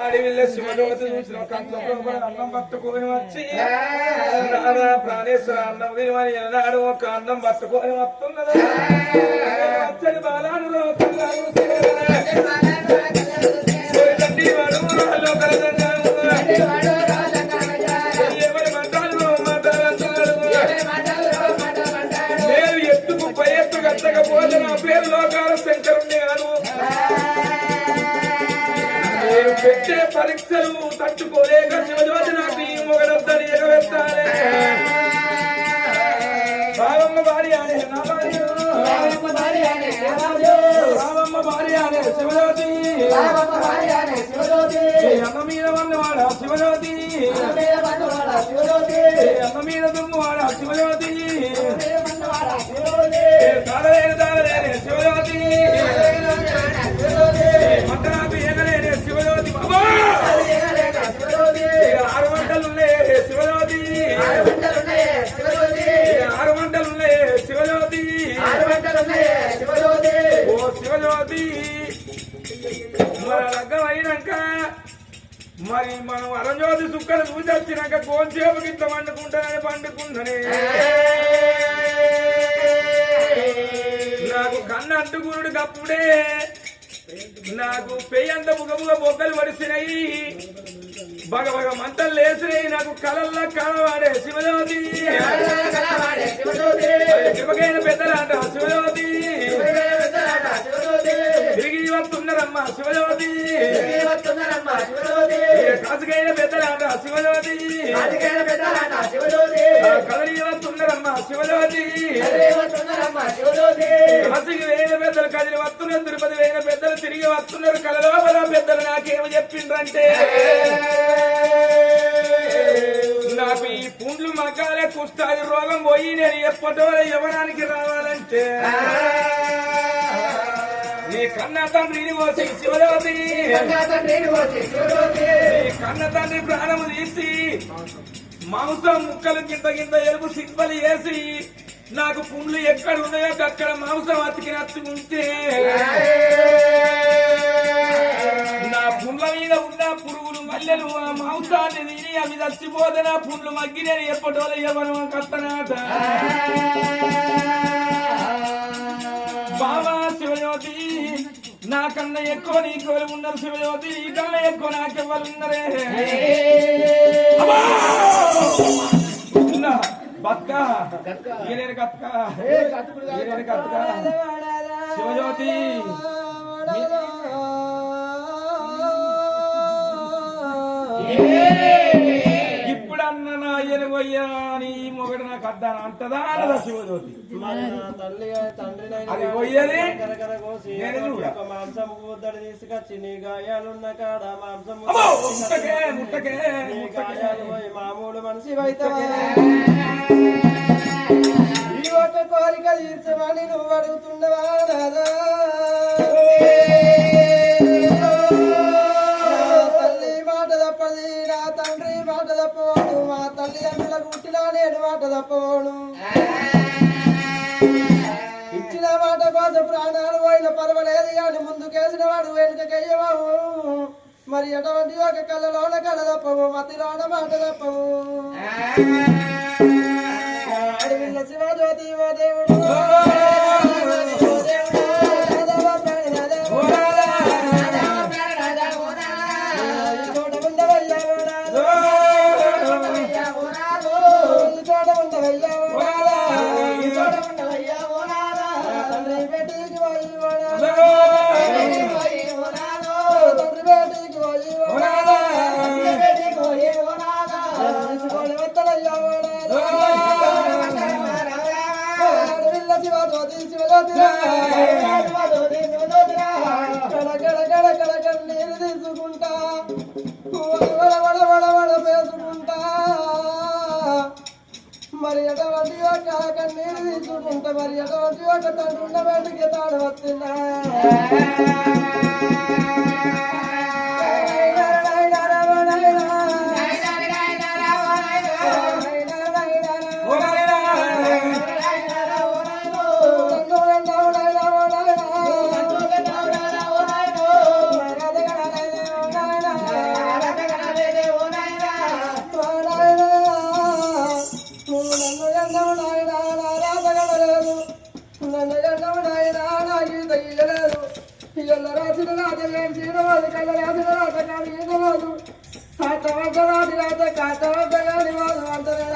అడవిలో శివజ్యోతి చూసిన అన్నం పట్టుకొని వచ్చి ప్రాణేశ్వర అన్నం తినమని ఎన్నాడు ఒక అన్నం పట్టుకొని వస్తున్నది వచ్చని బాలాడు ఎవరి మంటాలు నేను ఎత్తుకు పై ఎత్తు కట్టకపోతే నా పేరు లోకాల శంకరుణ్ణి గారు పెట్టే పరీక్షలు తట్టుకోలేక శివజ్యోతి నాకు ఈ మొగడొద్దని ఎగవేస్తానే బావమ్మ భార్య అనే నా భార్య బావమ్మ భార్య అనే శివజ్యోతి అన్న మీద వన్నవాడ శివజ్యోతి అన్న మీద దుమ్మువాడ శివజ్యోతి తాగలేని శివజ్యోతి మంటనాకు ఏగలేని శివజ్యోతి బాబా 6 మంటలున్నాయి శివజ్యోతి 6 మంటలున్నాయి శివజ్యోతి ఓ శివజ్యోతి మన లగ్గం అయినాక మరి మనం అరంజ్యోతి సుక్కలు చూసి వచ్చినాక గోంచేపు గిట్ల పండుకుంటానని పండుకుంటానే నాకు కన్ను అంటుకునుడు కప్పుడే నాకు పెయ్యంత ముగముగా బొగ్గలు పడిసినాయి బగ మంటలు లేసినాయి నాకు కలల్లా కలవాడే శివజ్యోతి శివకైన పెద్దలాట శివజ్యోతి తిరిగి వస్తున్నారమ్మా శివజ్యోతి కాసుకైన పెద్దలాట శివజ్యోతి కదలి వస్తున్నారమ్మా శివజ్యోతి కాసుకి వేల పెద్దలు కదిలి వస్తున్నారు తిరుపతి వేల పెద్దలు తిరిగి వస్తున్నారు కలలోపల పెద్దలు నాకేమో చెప్పిండ్రంటే నాకు ఈ పుండ్లు మకాలే కుష్టాది రోగం పోయి నేను ఎప్పటో యవనానికి రావాలంటే నీ కన్న తండ్రిని పోసి శివజ్యోతి కన్న తండ్రి ప్రాణము తీసి మాంసం ముక్కలు కింద ఎరుపు సిబ్బలు వేసి నాకు పుండ్లు ఎక్కడ ఉన్నాయో అక్కడ మాంసం అతికి నచ్చుకుంటే నా పుండ్ల మీద ఉన్న పురుగులు మల్లెలు ఆ మాంసాన్ని తిని అవి చచ్చిపోతే నా పుండ్లు మగ్గినని ఎప్పటో ఎవరు కట్టనాట బాబా శివజ్యోతి నాకన్నా ఎక్కువ నీకెవరు ఉన్నారు శివజ్యోతి నీకన్నా ఎక్కువ నాకెవరు ఉన్నారే బతుక కత్క శివజ్యోతి ఇప్పుడన్న నా ఎనుగొయ్యా నీ మొగడు నాకు అద్దా అంటదా అన్నదా శివజ్యోతి అది పోయేది మాంసం ముద్దడు తీసుకొచ్చి నీ గాయాలున్న కాడ మాంసం గాయాలు పోయి మామూలు మనిషి ఈ ఒక కోరిక తీర్చమని నువ్వు అడుగుతుండవా నాదా తల్లి మాట తప్పది నా తండ్రి మాట తప్పవాడు మా తల్లిదండ్రులకు పుట్టినా నేను మాట తప్పవాడు ఇచ్చిన మాట కోసం ప్రాణాలు పోయిన పర్వాలేదు కానీ ముందుకేసిన వాడు వెనుకయ్యవాడు మరి ఎటువంటి ఒక కళ్ళలోన కళ తప్పము మతిలోన మాట తప్పము అడవిల్ల శివజ్యోతి ఓ దేవుడు నీరు తీసుకుంటా వేసుకుంటా మరి ఎటువంటి ఒక కన్నీరు తీసుకుంటా మరి ఎటువంటి ఒక తండ్రి ఉన్న బయటికి తాడు వస్తున్నా గంధము నాయన నా రాతగడలేదు నన్ను గంధము నాయన నా గీత గీయలేదు ఇళ్ళ రాసిన రాత ఏం తీరవాదు కళ్ళ రాసిన రాత కాదు ఈదవాదు కాటవడ్డ రాని రాత కాటవడ్డ కాని వాదు అంతనే